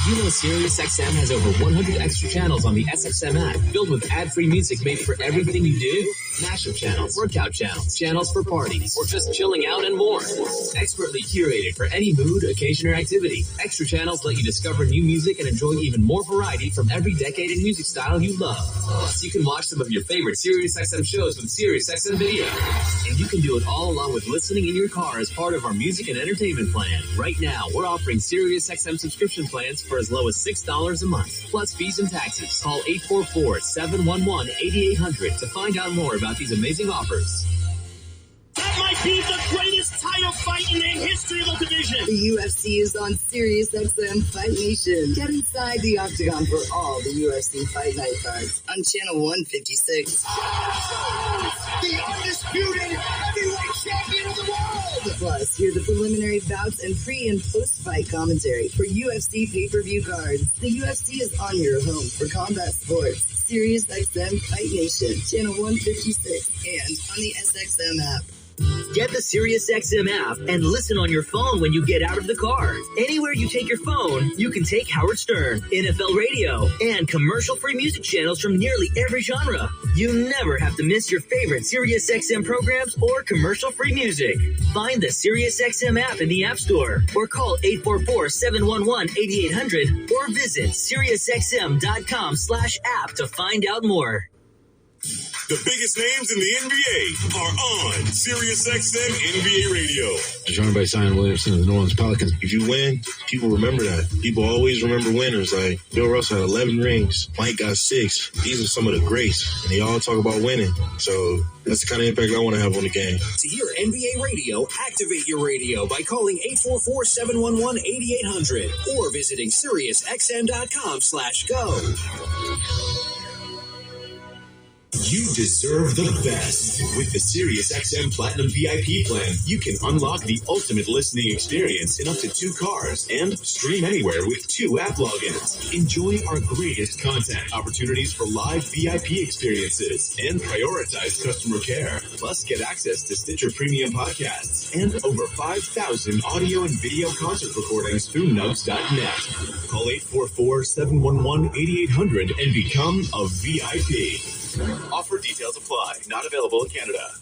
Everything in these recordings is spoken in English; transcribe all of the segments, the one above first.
You know SiriusXM has over 100 extra channels on the SXM app, filled with ad-free music made for everything you do. Mashup channels, workout channels, channels for parties, or just chilling out and more. Expertly curated for any mood, occasion, or activity. Extra channels let you discover new music and enjoy even more variety from every decade and music style you love. Plus, you can watch some of your favorite SiriusXM shows with SiriusXM Video. And you can do it all along with listening in your car as part of our music and entertainment plan. Right now, we're offering SiriusXM subscription plans for as low as $6 a month, plus fees and taxes. Call 844-711-8800 to find out more about these amazing offers. That might be the greatest title fight in the history of the division. The UFC is on SiriusXM Fight Nation. Get inside the octagon for all the UFC Fight Night cards on Channel 156. The undisputed heavyweight champion of the world. Plus, hear the preliminary bouts and pre- and post-fight commentary for UFC pay-per-view cards. The UFC is on your home for combat sports. SiriusXM Fight Nation, Channel 156, and on the SXM app. Get the SiriusXM app and listen on your phone when you get out of the car. Anywhere you take your phone, you can take Howard Stern, NFL Radio, and commercial-free music channels from nearly every genre. You never have to miss your favorite SiriusXM programs or commercial-free music. Find the SiriusXM app in the App Store or call 844-711-8800 or visit SiriusXM.com/app to find out more. The biggest names in the NBA are on SiriusXM NBA Radio. Joined by Zion Williamson of the New Orleans Pelicans. If you win, people remember that. People always remember winners. Like Bill Russell had 11 rings. Mike got 6. These are some of the greats, and they all talk about winning. So that's the kind of impact I want to have on the game. To hear NBA radio, activate your radio by calling 844-711-8800 or visiting SiriusXM.com/go. You deserve the best. With the SiriusXM Platinum VIP plan, you can unlock the ultimate listening experience in up to 2 cars and stream anywhere with 2 app logins. Enjoy our greatest content, opportunities for live VIP experiences, and prioritize customer care. Plus, get access to Stitcher Premium podcasts and over 5,000 audio and video concert recordings through Nugs.net. Call 844-711-8800 and become a VIP. Offer details apply. Not available in Canada.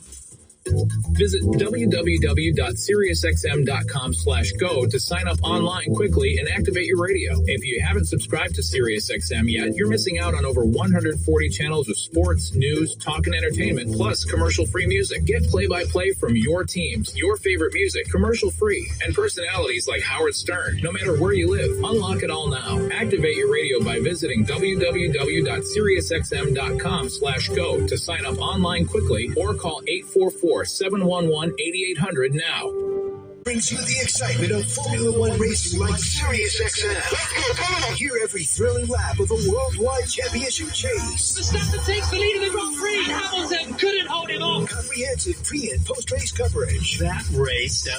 Visit www.SiriusXM.com/go to sign up online quickly and activate your radio. If you haven't subscribed to SiriusXM yet, you're missing out on over 140 channels of sports, news, talk, and entertainment, plus commercial-free music. Get play-by-play from your teams, your favorite music, commercial-free, and personalities like Howard Stern, no matter where you live. Unlock it all now. Activate your radio by visiting www.SiriusXM.com/go to sign up online quickly or call 844-711-8800 now. Brings you the excitement of Formula One racing like SiriusXM. Hear every thrilling lap of a worldwide championship chase. Verstappen takes the lead in the Grand Prix. Hamilton couldn't hold him off. Comprehensive pre- and post-race coverage. That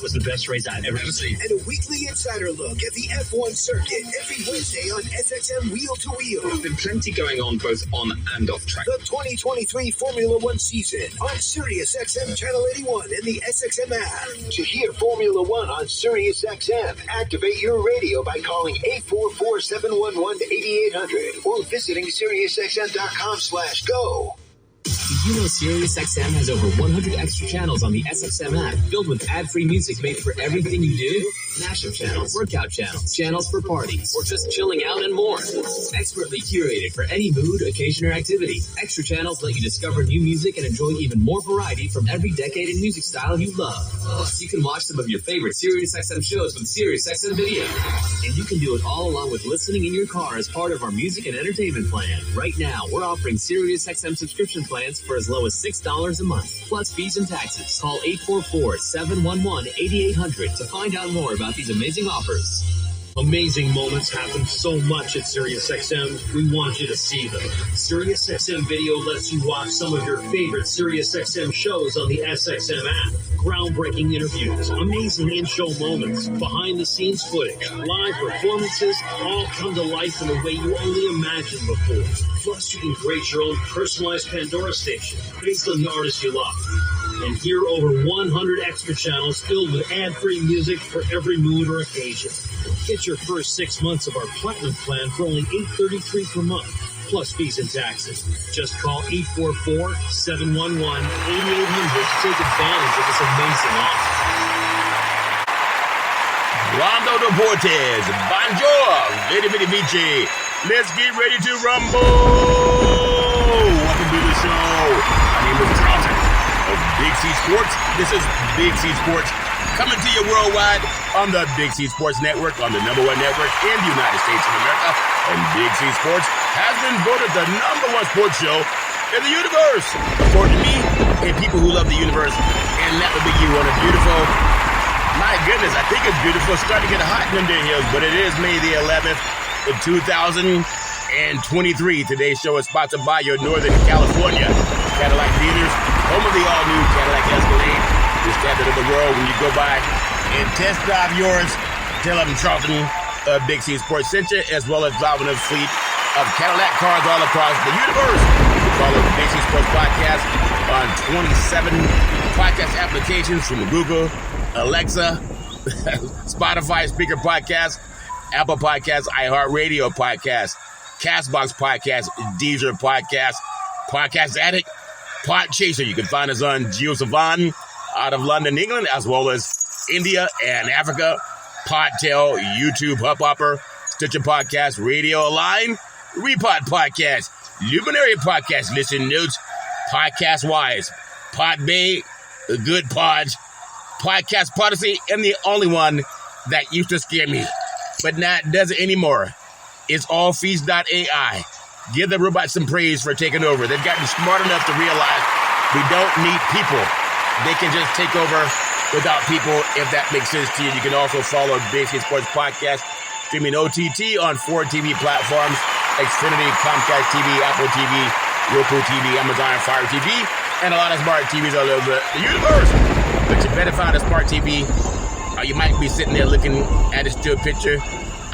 was the best race I've ever seen. And a weekly insider look at the F1 circuit every Wednesday on SXM Wheel to Wheel. There's been plenty going on both on and off track. The 2023 Formula One season on SiriusXM Channel 81 and the SXM app. To hear Formula One on SiriusXM, activate your radio by calling 844-711-8800 or visiting SiriusXM.com/go. Did you know SiriusXM has over 100 extra channels on the SXM app, filled with ad-free music made for everything you do? Mashup channels, workout channels, channels for parties, or just chilling out and more. Expertly curated for any mood, occasion, or activity. Extra channels let you discover new music and enjoy even more variety from every decade and music style you love. Plus, you can watch some of your favorite SiriusXM shows with SiriusXM Video. And you can do it all along with listening in your car as part of our music and entertainment plan. Right now, we're offering SiriusXM subscription plans for as low as $6 a month, plus fees and taxes. Call 844-711-8800 to find out more about these amazing offers. Amazing moments happen so much at SiriusXM. We want you to see them. SiriusXM Video lets you watch some of your favorite SiriusXM shows on the SXM app. Groundbreaking interviews, amazing in-show moments, behind-the-scenes footage, live performances, all come to life in a way you only imagined before. Plus, you can create your own personalized Pandora station based on the artist you love. And hear over 100 extra channels filled with ad-free music for every mood or occasion. Get your first 6 months of our Platinum plan for only $833 per month, plus fees and taxes. Just call 844-711-8800 to take advantage of this amazing offer. Rondo Deportes, Bonjour, Vidi Vidi Vici. Let's get ready to rumble. Welcome to the show. My name is Charlton of Big C Sports. This is Big C Sports coming to you worldwide on the Big C Sports Network, on the #1 network in the United States of America. And Big C Sports has been voted the #1 sports show in the universe, according to me and people who love the universe. And that would be you on a beautiful, my goodness, I think it's beautiful. It's starting to get hot in the hills, but it is May the 11th, 2023. Today's show is sponsored by your Northern California Cadillac dealers, home of the all-new Cadillac Escalade, the standard of the world. When you go by and test drive yours, tell them Charlton of Big C Sports sent you, as well as driving a fleet of Cadillac cars all across the universe. You follow the Big C Sports Podcast on 27 podcast applications from Google, Alexa, Spotify, Speaker Podcast, Apple Podcasts, iHeartRadio Podcast, Castbox Podcast, Deezer Podcast, Podcast Addict, Podchaser. You can find us on JioSaavn out of London, England, as well as India and Africa, Podtail, YouTube, Hubhopper, Stitcher Podcast, Radio Align, Repod Podcast, Luminary Podcast, Listen Notes, Podcast Wise, Podbay, Good Pods, Podcast Policy, and the only one that used to scare me, but not does it anymore. It's allfees.ai. Give the robots some praise for taking over. They've gotten smart enough to realize we don't need people. They can just take over without people, if that makes sense to you. You can also follow Big C Sports Podcast, streaming OTT on 4 TV platforms: Xfinity, Comcast TV, Apple TV, Roku TV, Amazon Fire TV, and a lot of smart TVs all over the universe. But you better find a smart TV, or you might be sitting there looking at a still picture.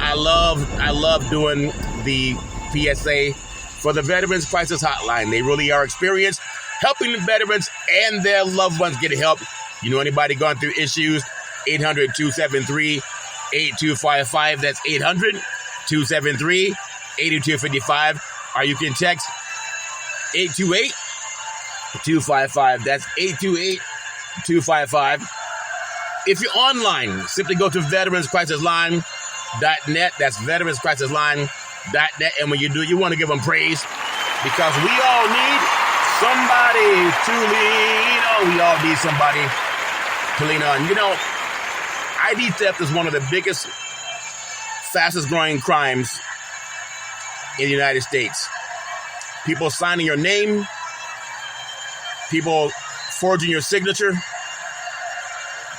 I love doing the PSA for the Veterans Crisis Hotline. They really are experienced helping the veterans and their loved ones get help. You know anybody going through issues? 800-273-8255. That's 800-273-8255. Or you can text 828-255. That's 828-255. If you're online, simply go to veteranscrisisline.net. That's veteranscrisisline.net. And when you do, you want to give them praise, because we all need somebody to lean on. We all need somebody to lean on. You know, ID theft is one of the biggest, fastest growing crimes in the United States. People signing your name, people forging your signature,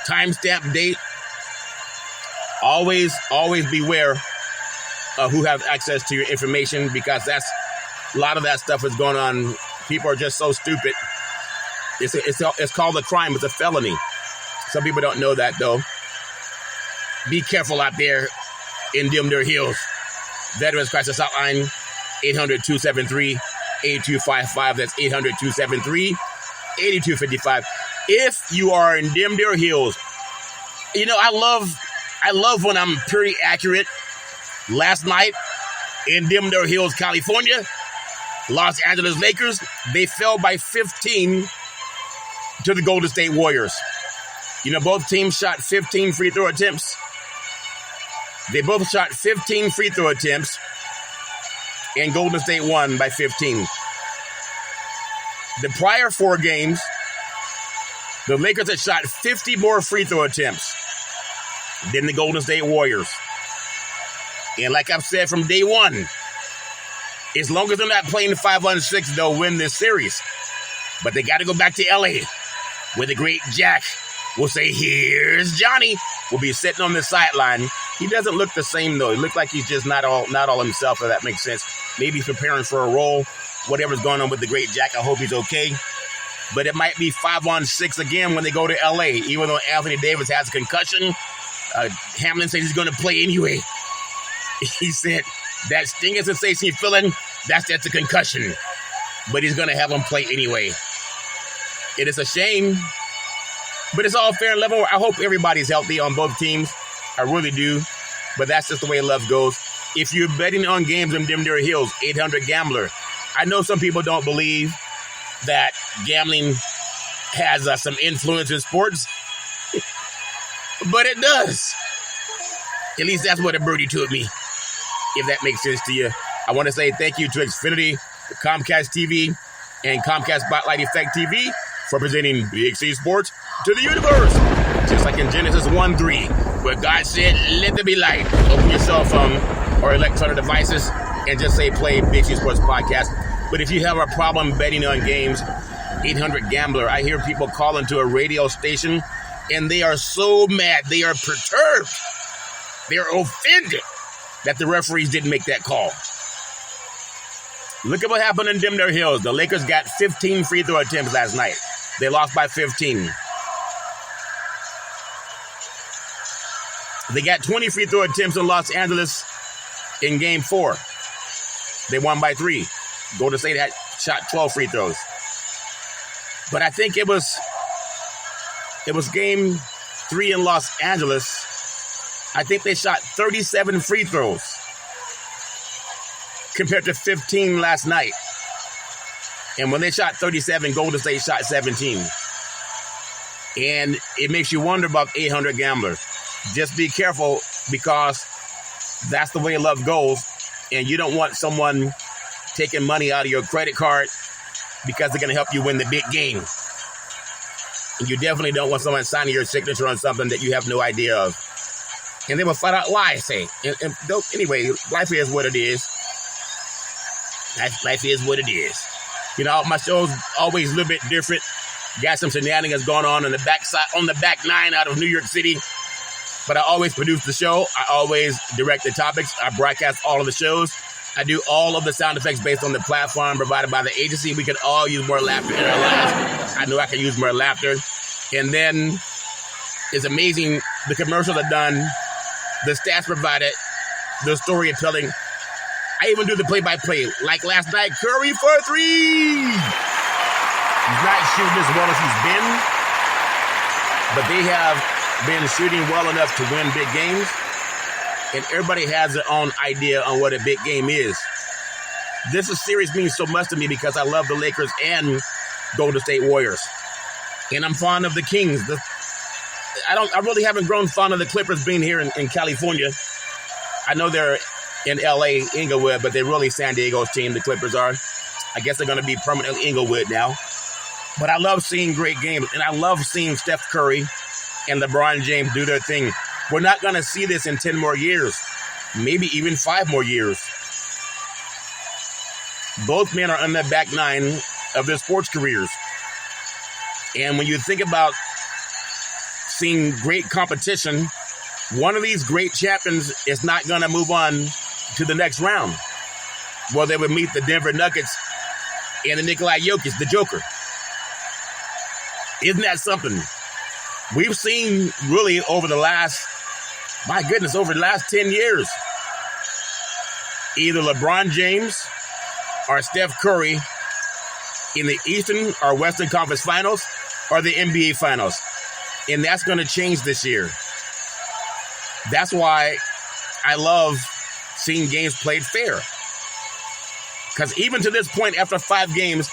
timestamp date. Always beware of who have access to your information, because that's a lot of that stuff is going on. People are just so stupid. It's called a crime. It's a felony. Some people don't know that, though. Be careful out there in Dimder Hills. Veterans Crisis Hotline, 800-273-8255. That's 800-273-8255. If you are in Dimder Hills, you know, I love when I'm pretty accurate. Last night in Dimder Hills, California, Los Angeles Lakers, they fell by 15 to the Golden State Warriors. You know, both teams shot 15 free throw attempts. They both shot 15 free throw attempts, and Golden State won by 15. The prior 4 games, the Lakers had shot 50 more free throw attempts than the Golden State Warriors. And like I've said from day one, as long as they're not playing 5-on-6, they'll win this series. But they got to go back to LA, where the great Jack will say, "Here's Johnny." Will be sitting on the sideline. He doesn't look the same, though. He looks like he's just not all himself, if that makes sense. Maybe he's preparing for a role. Whatever's going on with the great Jack, I hope he's okay. But it might be 5-on-6 again when they go to LA, even though Anthony Davis has a concussion. Hamlin said he's going to play anyway. He said that stinging sensation you're feeling, that's a concussion. But he's going to have him play anyway. It is a shame, but it's all fair and level. I hope everybody's healthy on both teams. I really do. but that's just the way love goes. If you're betting on games in Dimdare Hills, 800 Gambler. I know some people don't believe that gambling has some influence in sports, but it does. At least that's what a birdie told me, if that makes sense to you. I want to say thank you to Xfinity, Comcast TV, and Comcast Spotlight Effect TV for presenting Big C Sports to the universe. Just like in Genesis 1:3, where God said, let there be light. Open your cell phone or electronic devices and just say play Big C Sports Podcast. But if you have a problem betting on games, 800 Gambler. I hear people call into a radio station and they are so mad. They are perturbed. They are offended that the referees didn't make that call. Look at what happened in Dimdare Hills. The Lakers got 15 free throw attempts last night. They lost by 15. They got 20 free throw attempts in Los Angeles in Game 4. They won by 3. Golden State had shot 12 free throws. But I think it was Game 3 in Los Angeles. I think they shot 37 free throws compared to 15 last night. And when they shot 37, Golden State shot 17. And it makes you wonder about 800 Gambler. Just be careful, because that's the way love goes. And you don't want someone taking money out of your credit card because they're going to help you win the big game. And you definitely don't want someone signing your signature on something that you have no idea of. And they will flat out lie, say. Anyway, life is what it is. Life is what it is. You know, my show's always a little bit different. Got some shenanigans going on the backside, on the back nine out of New York City. But I always produce the show. I always direct the topics. I broadcast all of the shows. I do all of the sound effects based on the platform provided by the agency. We could all use more laughter in our lives. I know I can use more laughter. And then it's amazing. The commercials are done. The stats provided. The storytelling. I even do the play-by-play. Like last night, Curry for 3. He's not shooting as well as he's been, but they have been shooting well enough to win big games. And everybody has their own idea on what a big game is. This series means so much to me because I love the Lakers and Golden State Warriors. And I'm fond of the Kings. I really haven't grown fond of the Clippers being here in California. I know they're in LA, Inglewood, but they're really San Diego's team, the Clippers are. I guess they're going to be permanently Inglewood now. But I love seeing great games, and I love seeing Steph Curry and LeBron James do their thing. We're not going to see this in 10 more years, maybe even 5 more years. Both men are on the back nine of their sports careers. And when you think about seeing great competition, one of these great champions is not going to move on to the next round. Well, they would meet the Denver Nuggets and the Nikola Jokic, the Joker. Isn't that something? We've seen really over the last 10 years, either LeBron James or Steph Curry in the Eastern or Western Conference Finals or the NBA Finals. And that's going to change this year. That's why I love seeing games played fair. Because even to this point, after 5 games,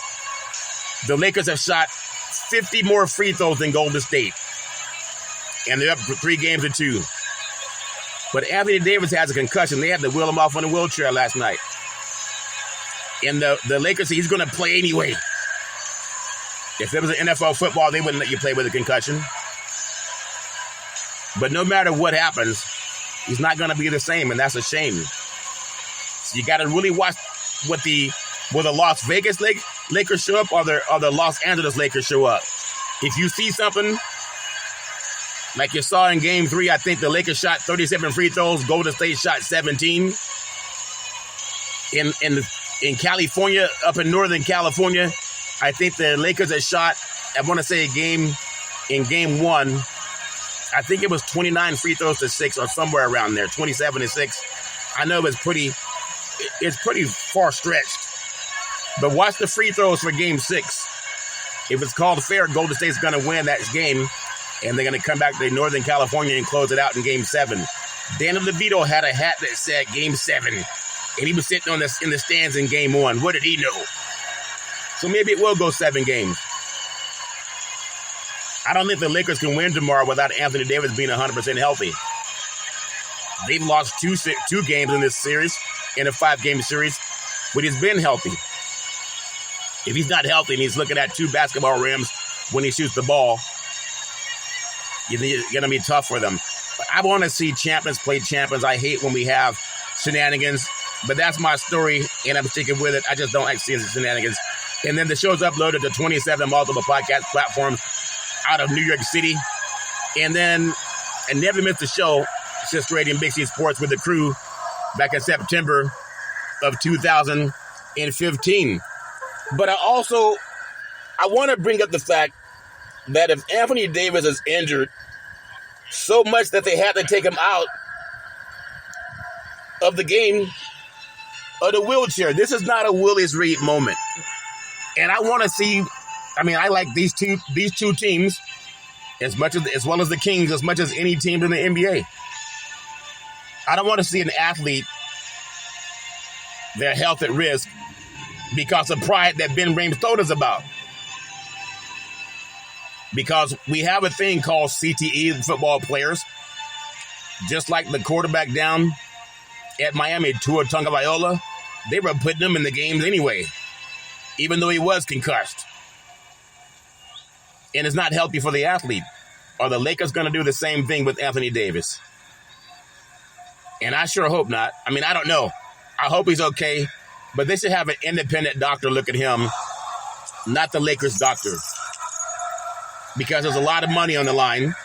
the Lakers have shot 50 more free throws than Golden State. And they're up for 3-2. But Anthony Davis has a concussion. They had to wheel him off on a wheelchair last night. And the Lakers say he's going to play anyway. If it was an NFL football, they wouldn't let you play with a concussion. But no matter what happens, he's not going to be the same, and that's a shame. So you got to really watch will the Las Vegas Lakers show up or the Los Angeles Lakers show up. If you see something like you saw in Game 3, I think the Lakers shot 37 free throws. Golden State shot 17. In California, up in Northern California, I think the Lakers had shot, I want to say in Game 1, I think it was 29 free throws to 6 or somewhere around there, 27 to 6. I know it's pretty far stretched. But watch the free throws for Game 6. If it's called fair, Golden State's going to win that game, and they're going to come back to Northern California and close it out in Game 7. Danny DeVito had a hat that said Game 7, and he was sitting in the stands in Game 1. What did he know? So maybe it will go 7 games. I don't think the Lakers can win tomorrow without Anthony Davis being 100% healthy. They've lost two games in this series, in a 5-game series, but he's been healthy. If he's not healthy and he's looking at 2 basketball rims when he shoots the ball, it's going to be tough for them. But I want to see champions play champions. I hate when we have shenanigans, but that's my story, and I'm sticking with it. I just don't like seeing shenanigans. And then the show's uploaded to 27 multiple podcast platforms out of New York City. And then I never missed a show since creating Big C Sports with the crew back in September of 2015. But I want to bring up the fact that if Anthony Davis is injured so much that they had to take him out of the game of the wheelchair, this is not a Willis Reed moment. And I want to see, I like these two teams as well as the Kings, as much as any team in the NBA. I don't want to see an athlete, their health at risk because of pride that Ben Rames told us about. Because we have a thing called CTE, football players. Just like the quarterback down at Miami, Tua Tagovailoa, they were putting him in the games anyway, even though he was concussed. And it's not healthy for the athlete. Are the Lakers going to do the same thing with Anthony Davis? And I sure hope not. I don't know. I hope he's okay. But they should have an independent doctor look at him, not the Lakers doctor. Because there's a lot of money on the line.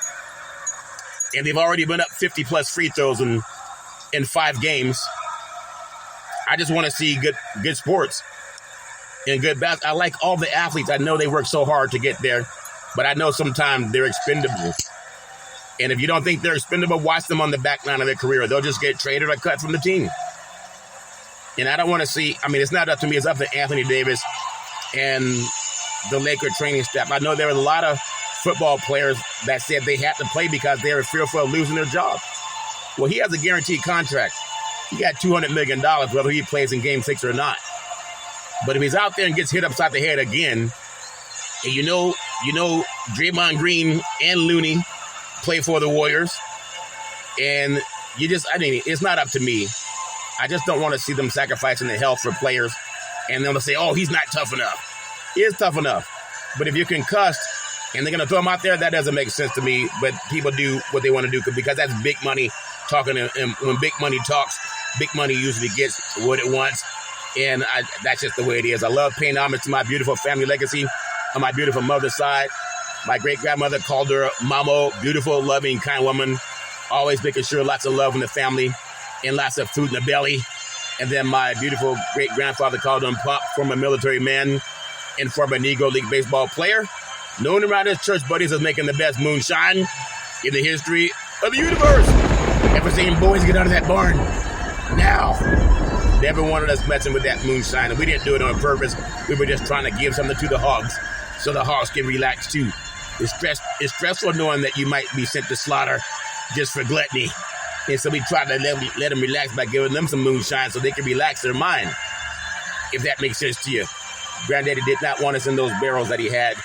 And they've already been up 50-plus free throws in 5 games. I just want to see good sports and good basketball. I like all the athletes. I know they work so hard to get there. But I know sometimes they're expendable. And if you don't think they're expendable, watch them on the back line of their career. They'll just get traded or cut from the team. And I don't want to see, it's not up to me. It's up to Anthony Davis and the Laker training staff. I know there were a lot of football players that said they had to play because they were fearful of losing their job. Well, he has a guaranteed contract. He got $200 million, whether he plays in Game 6 or not. But if he's out there and gets hit upside the head again, and you know, Draymond Green and Looney play for the Warriors, and it's not up to me. I just don't want to see them sacrificing their health for players, and they'll say, oh, he's not tough enough. He is tough enough. But if you're concussed and they're going to throw him out there, that doesn't make sense to me. But people do what they want to do because that's big money talking. And when big money talks, big money usually gets what it wants. And that's just the way it is. I love paying homage to my beautiful family legacy on my beautiful mother's side. My great-grandmother called her Mamo, beautiful, loving, kind woman, always making sure lots of love in the family and lots of food in the belly. And then my beautiful great-grandfather called him Pop, former military man and former Negro League baseball player, known around his church buddies as making the best moonshine in the history of the universe. Ever seen boys get out of that barn? Now. Never wanted us messing with that moonshine, and we didn't do it on purpose. We were just trying to give something to the hogs so the hogs can relax too. It's stressful knowing that you might be sent to slaughter just for gluttony. And so we tried to let them relax by giving them some moonshine so they can relax their mind, if that makes sense to you. Granddaddy did not want us in those barrels that he had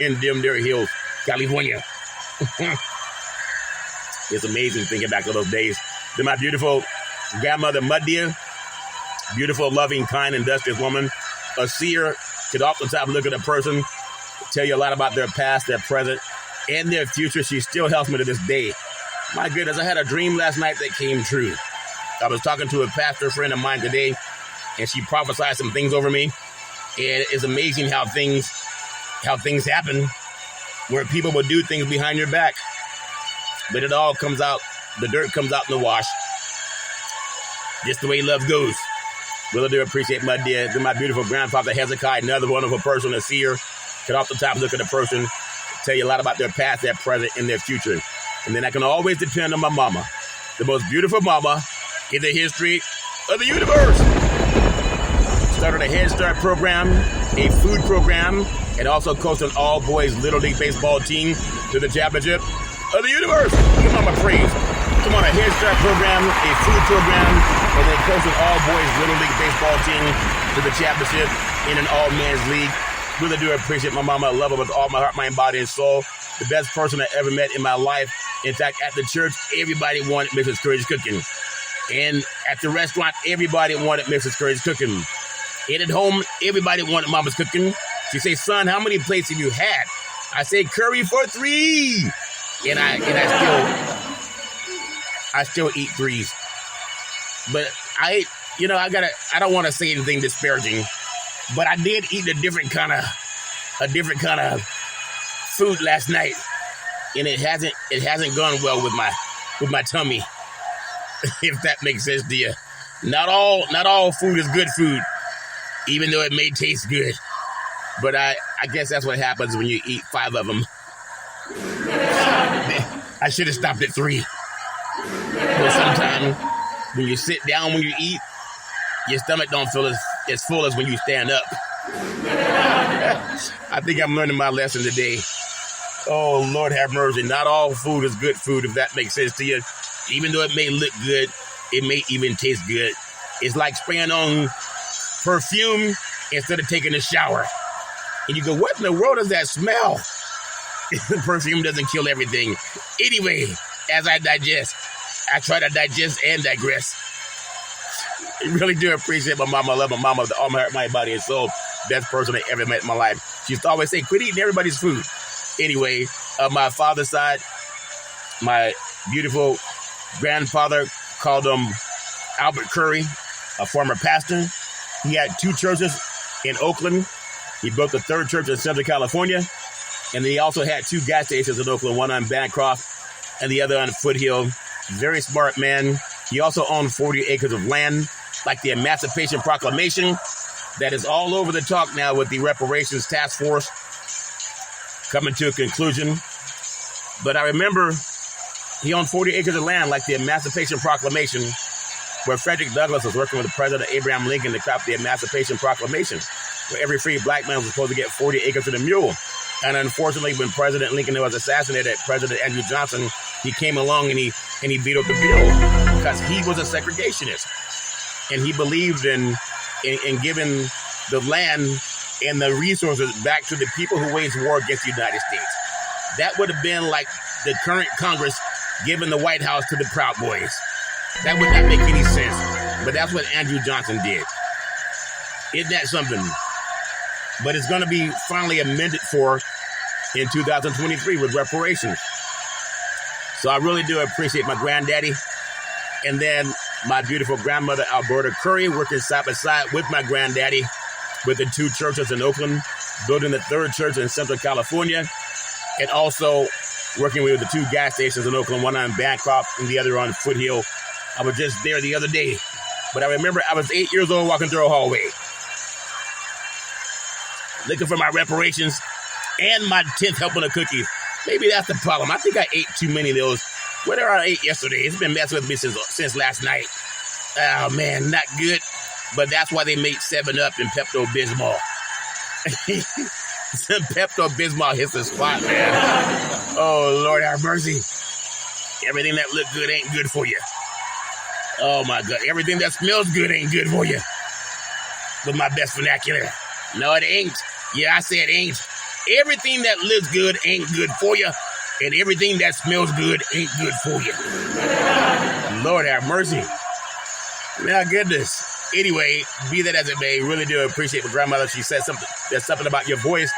in Dimdare Hills, California. It's amazing thinking back to those days. Then my beautiful grandmother, Muddia, beautiful, loving, kind, industrious woman, a seer, could oftentimes look at a person, tell you a lot about their past, their present, and their future. She still helps me to this day. My goodness, I had a dream last night that came true. I was talking to a pastor friend of mine today, and she prophesied some things over me. And it's amazing how things happen where people will do things behind your back. But it all comes out, the dirt comes out in the wash. Just the way love goes. Really do appreciate my dear, my beautiful grandfather Hezekiah, another wonderful person, a seer, can oftentimes look at a person, tell you a lot about their past, their present, and their future. And then I can always depend on my mama, the most beautiful mama in the history of the universe. Started a Head Start program, a food program, and also coached an all-boys Little League baseball team to the championship of the universe. Give mama praise. I'm on a Head Start program, a food program, and then coaching all boys Little League baseball team to the championship in an all-men's league. Really do appreciate my mama. I love her with all my heart, mind, body, and soul. The best person I ever met in my life. In fact, at the church, everybody wanted Mrs. Curry's cooking. And at the restaurant, everybody wanted Mrs. Curry's cooking. And at home, everybody wanted mama's cooking. She say, son, how many plates have you had? I say, curry for 3. And I still eat 3s. But I don't want to say anything disparaging, but I did eat a different kind of food last night, and it hasn't gone well with my tummy. If that makes sense to you. Not all food is good food, even though it may taste good. But I guess that's what happens when you eat 5 of them. I should have stopped at 3. But sometimes when you sit down when you eat, your stomach don't feel as full as when you stand up. I think I'm learning my lesson today. Oh, Lord have mercy. Not all food is good food, if that makes sense to you. Even though it may look good, it may even taste good. It's like spraying on perfume instead of taking a shower. And you go, what in the world does that smell? Perfume doesn't kill everything. Anyway, as I digest, I try to digest and digress. I really do appreciate my mama. I love my mama with all my heart, mind, body, and soul. Best person I ever met in my life. She used to always say, quit eating everybody's food. Anyway, my father's side, my beautiful grandfather called him Albert Curry, a former pastor. He had 2 churches in Oakland. He built the 3rd church in Central California. And then he also had 2 gas stations in Oakland, one on Bancroft and the other on Foothill. Very smart man. He also owned 40 acres of land, like the Emancipation Proclamation, that is all over the talk now with the Reparations Task Force coming to a conclusion. But I remember he owned 40 acres of land, like the Emancipation Proclamation, where Frederick Douglass was working with President Abraham Lincoln to craft the Emancipation Proclamation, where every free black man was supposed to get 40 acres and a mule. And unfortunately, when President Lincoln was assassinated, President Andrew Johnson, he came along and he vetoed the bill because he was a segregationist. And he believed in giving the land and the resources back to the people who waged war against the United States. That would have been like the current Congress giving the White House to the Proud Boys. That would not make any sense. But that's what Andrew Johnson did. Isn't that something? But it's going to be finally amended for in 2023 with reparations. So I really do appreciate my granddaddy. And then my beautiful grandmother, Alberta Curry, working side by side with my granddaddy with the 2 churches in Oakland, building the 3rd church in Central California, and also working with the 2 gas stations in Oakland, one on Bancroft and the other on Foothill. I was just there the other day. But I remember I was 8 years old walking through a hallway, looking for my reparations and my 10th helping of cookies. Maybe that's the problem. I think I ate too many of those. Whatever I ate yesterday, it's been messing with me since last night. Oh, man, not good. But that's why they made 7-Up and Pepto-Bismol. Some Pepto-Bismol hits the spot, man. Oh, Lord have mercy. Everything that look good ain't good for you. Oh, my God. Everything that smells good ain't good for you. With my best vernacular. No, it ain't. Yeah, I said ain't. Everything that looks good ain't good for you. And everything that smells good ain't good for you. Lord have mercy. My goodness. Anyway, be that as it may, really do appreciate my grandmother. She said something. There's something about your voice.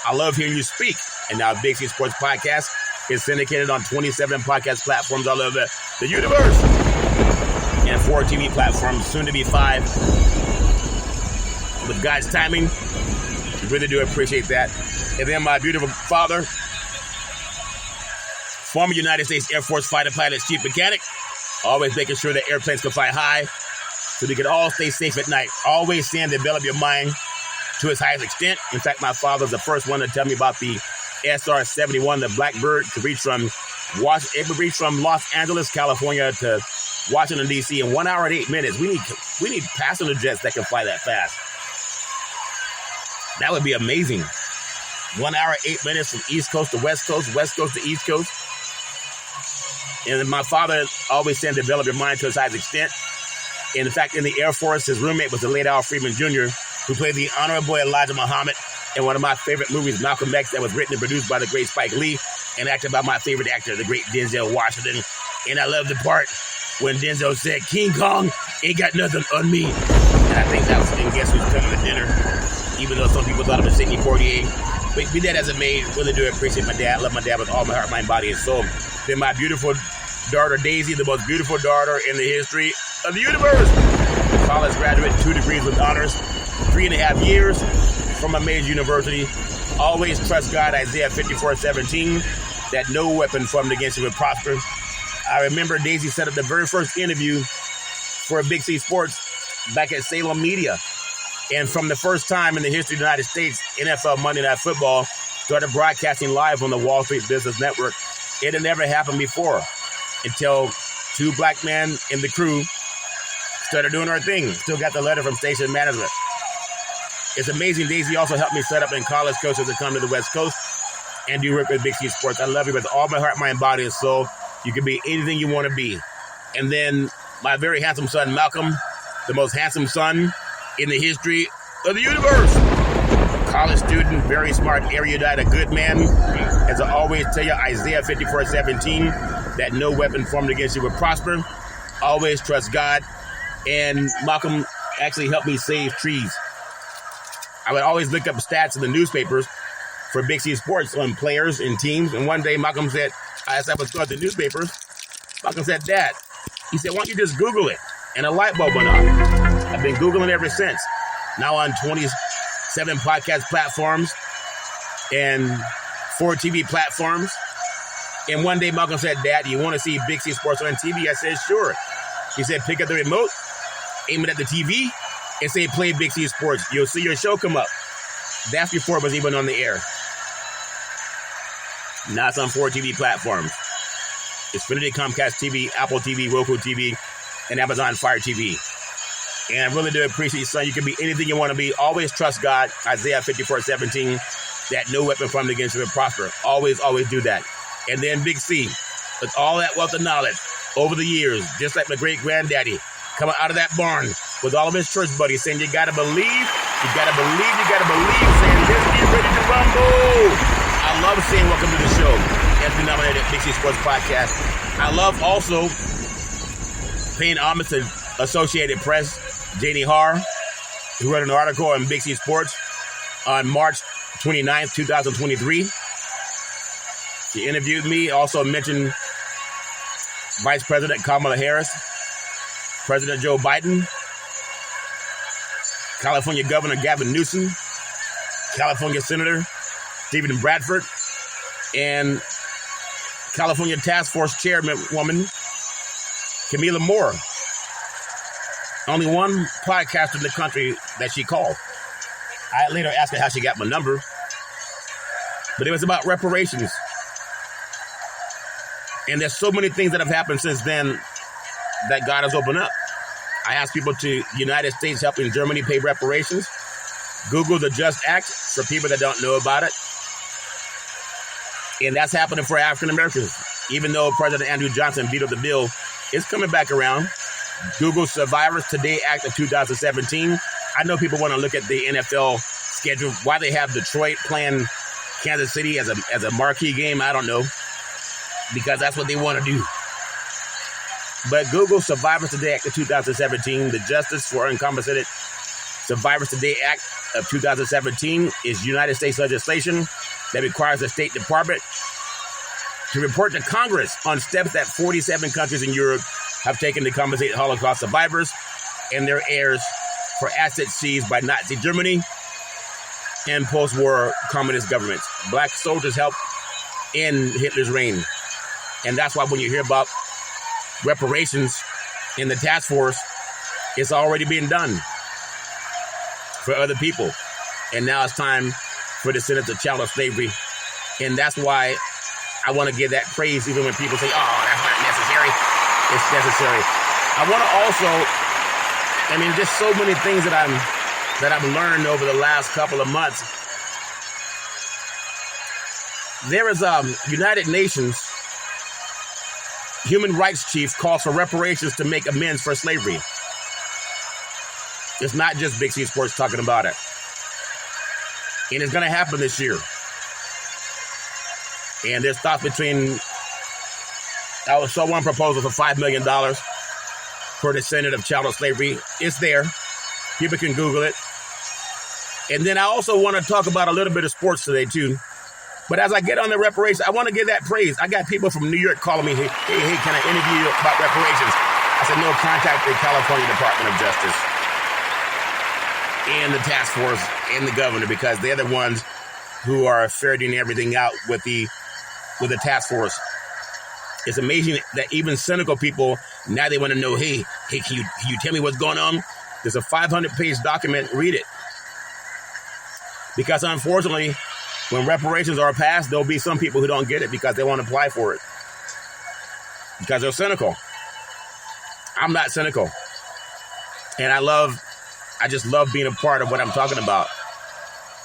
I love hearing you speak. And now Big C Sports Podcast is syndicated on 27 podcast platforms all over the universe. And 4 TV platforms, soon to be 5. With God's timing, really do appreciate that. And then my beautiful father, former United States Air Force fighter pilot, chief mechanic, always making sure that airplanes can fly high so we can all stay safe at night. Always saying develop your mind to its highest extent. In fact, my father was the first one to tell me about the SR-71, the Blackbird, to reach from Los Angeles, California to Washington, D.C. in 1 hour and 8 minutes. We need passenger jets that can fly that fast. That would be amazing. 1 hour, 8 minutes from East Coast to West Coast, West Coast to East Coast. And my father always said develop your mind to its highest extent. And in fact, in the Air Force, his roommate was the late Al Freeman Jr., who played the Honorable Elijah Muhammad in one of my favorite movies, Malcolm X, that was written and produced by the great Spike Lee and acted by my favorite actor, the great Denzel Washington. And I love the part when Denzel said, King Kong ain't got nothing on me. And I think that was, and guess who's coming to dinner? Even though some people thought it was Sidney Poitier. But be that as it may, really do appreciate my dad. I love my dad with all my heart, mind, body, and soul. Then my beautiful daughter, Daisy, the most beautiful daughter in the history of the universe. College graduate, 2 degrees with honors, 3.5 years from a major university. Always trust God, Isaiah 54:17, that no weapon formed against you will prosper. I remember Daisy set up the very first interview for Big C Sports back at Salem Media. And from the first time in the history of the United States, NFL Monday Night Football started broadcasting live on the Wall Street Business Network. It had never happened before until 2 black men in the crew started doing our thing. Still got the letter from station management. It's amazing. Daisy also helped me set up in college coaches that come to the West Coast and do work with Big C Sports. I love you with all my heart, mind, body, and soul. You can be anything you want to be. And then my very handsome son, Malcolm, the most handsome son in the history of the universe. College student, very smart, erudite, a good man. As I always tell you, Isaiah 54:17, that no weapon formed against you will prosper. Always trust God. And Malcolm actually helped me save trees. I would always look up stats in the newspapers for Big C Sports on players and teams. And one day Malcolm said, as I was going through the newspapers, Malcolm said, Dad, he said, why don't you just Google it? And a light bulb went on. I've been Googling ever since. Now on 27 podcast platforms and 4 TV platforms. And one day Malcolm said, Dad, do you want to see Big C Sports on TV? I said, sure. He said, pick up the remote, aim it at the TV, and say, play Big C Sports. You'll see your show come up. That's before it was even on the air. Now it's on 4 TV platforms. Xfinity, Comcast TV, Apple TV, Roku TV, and Amazon Fire TV. And I really do appreciate you, son. You can be anything you want to be. Always trust God. Isaiah 54:17, that no weapon formed against you will prosper. Always, always do that. And then Big C, with all that wealth of knowledge over the years, just like my great-granddaddy, coming out of that barn with all of his church buddies saying, you got to believe, you got to believe, you got to believe, saying, let's get ready to rumble. I love saying welcome to the show as we nominated Big C Sports Podcast. I love also paying homage to Associated Press, J.D. Haar, who wrote an article on Big C Sports on March 29th, 2023. She interviewed me, also mentioned Vice President Kamala Harris, President Joe Biden, California Governor Gavin Newsom, California Senator Stephen Bradford, and California Task Force Chairwoman Camila Moore. Only one podcaster in the country that she called. I later asked her how she got my number, but it was about reparations. And there's so many things that have happened since then that God has opened up. I asked people to United States helping Germany pay reparations. Google the Just Act for people that don't know about it. And that's happening for African Americans. Even though President Andrew Johnson vetoed the bill, it's coming back around. Google Survivors Today Act of 2017. I know people want to look at the NFL schedule, why they have Detroit playing Kansas City as a marquee game. I don't know, because that's what they want to do. But Google Survivors Today Act of 2017, the Justice for Uncompensated Survivors Today Act of 2017 is United States legislation that requires the State Department to report to Congress on steps that 47 countries in Europe have taken to compensate Holocaust survivors and their heirs for assets seized by Nazi Germany and post-war communist governments. Black soldiers helped end Hitler's reign. And that's why when you hear about reparations in the task force, it's already being done for other people. And now it's time for the descendants of chattel slavery. And that's why I want to give that praise even when people say, oh, that's not necessary. It's necessary. I want to also, just so many things that I've learned over the last couple of months. There is United Nations human rights chief calls for reparations to make amends for slavery. It's not just Big C Sports talking about it. And it's going to happen this year. And there's thoughts between, I saw one proposal for $5 million for the descendant of chattel slavery. It's there. People can Google it. And then I also want to talk about a little bit of sports today, too. But as I get on the reparations, I want to give that praise. I got people from New York calling me, hey, can I interview you about reparations? I said, no, contact the California Department of Justice and the task force and the governor, because they're the ones who are ferreting everything out with the task force. It's amazing that even cynical people, now they want to know, hey, can you tell me what's going on? There's a 500-page document. Read it. Because unfortunately, when reparations are passed, there'll be some people who don't get it because they won't apply for it. Because they're cynical. I'm not cynical. And I just love being a part of what I'm talking about.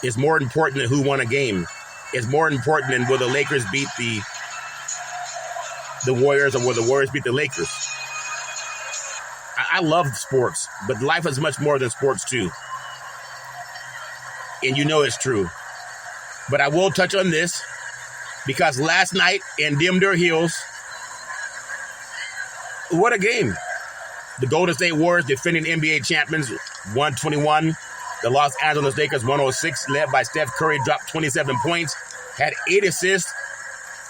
It's more important than who won a game. It's more important than will the Lakers beat the Warriors or will the Warriors beat the Lakers. I love sports, but life is much more than sports too. And you know it's true. But I will touch on this because last night in Dimder Hills, what a game. The Golden State Warriors, defending NBA champions, 121. The Los Angeles Lakers, 106, led by Steph Curry, dropped 27 points, had 8 assists.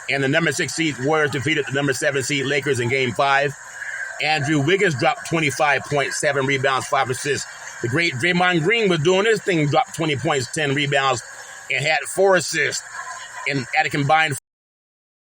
And the number 6 seed Warriors defeated the number 7 seed Lakers in Game 5. Andrew Wiggins dropped 25 points, 7 rebounds, 5 assists. The great Draymond Green was doing his thing, dropped 20 points, 10 rebounds, and had 4 assists, and at a combined